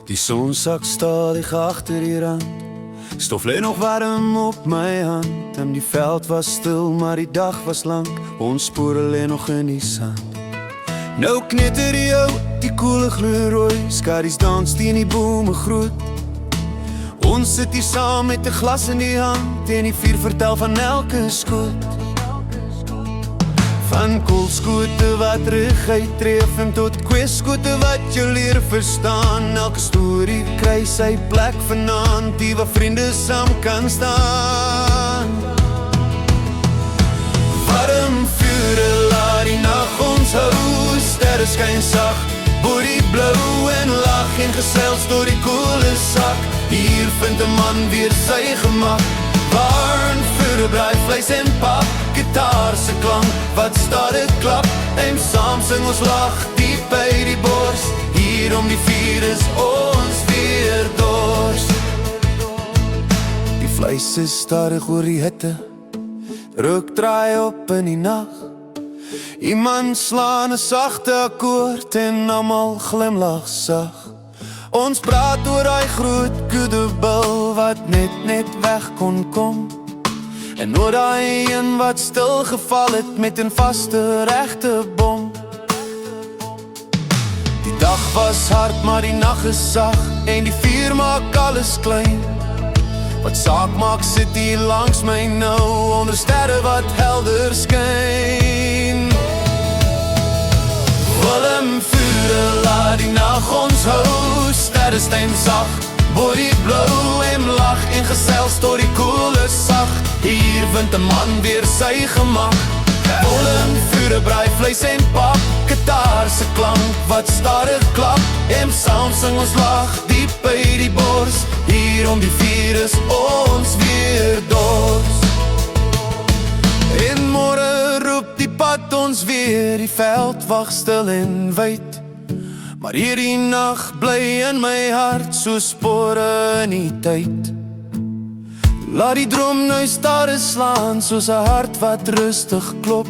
Die son sak stadig agter die rand. Stof lê nog warm op my hand. En die veld was stil, maar die dag was lang. Ons spore lê nog in die sand. Nou knitter die ou, die koele gloeirooi. Skadies dans teen die bome groot. Ons sit hier saam met 'n glas in die hand. En die vuur vertel van elke skoot. Van koolskote wat reguit tref en tot kweeskote wat jou leer verstaan. Elke storie kry sy plek vanaand, die waar vriende saam kan staan. Warm vure laat die nag ons hou, sterre skyn sag, bo die blou en lag en gesels door die koele sak. Hier vind 'n man weer sy gemak. Warm vure braai vleis en pap, gitaar se klank wat stadig klap. En saam sing ons lag diep by die bors. Hier om die vuur is ons weer dors. Die vleis is stadig oor die hitte, rook draai op in die nag. Iemand slaan 'n sagte akkoord en almal glimlag sag. Ons praat oor daai groot kudebil wat net weg kon kom. En oor daai een wat stilgeval het met 'n vaste regte bom. Die dag was hard, maar die nag is sag. En die vuur maak alles klein. Wat saak maak sit hier langs my nou, onder sterre wat helder skyn. Warm vure laat die nag ons hou, sterre steen sag, bo die blou en lag en gesels door die koele sag. Hier vind 'n man weer sy gemak. Warm vure braai vleis en pap, gitaar se klank wat stadig klap. En saam sing ons lag diep by die bors. Hier om die vuur is ons weer dors. En môre roep die pad ons weer, die veld wag stil en wyd. Maar hierdie nag bly in my hart so spore in die tyd. Laat die droom nou stare slaan soos 'n hart wat rustig klop.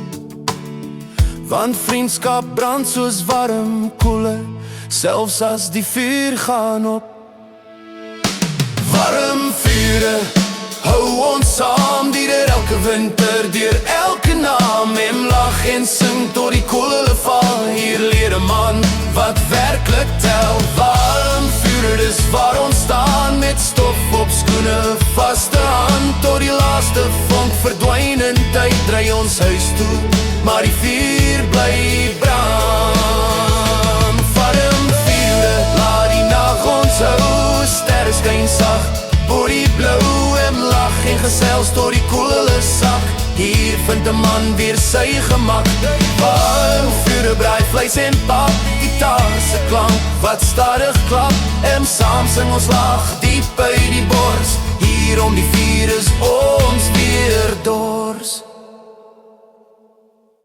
Want vriendskap brand soos warm koele, selfs as die vuur gaan op. Warm vure hou ons saam deur elke winter, deur elke naam. En lag en sing tot die koele val. Hier leer 'n man wat werklik tel. Warm vure, dis waar ons staan, met stof op skoene, vaste hand. Tot die laaste vonk verdwyn in tyd, dry ons huis toe, maar die vuur bly brand. Warm vure, laat die nag ons hou, sterre skyn sag, bo die blou en lag en gesels door die koele sak. Hier vind 'n man weer sy gemak. Warm vure braai vleis en pap, gitaar se klank wat stadig klap. En saam sing ons lag diep by die bors. Hier om die vuur is ons weer dors.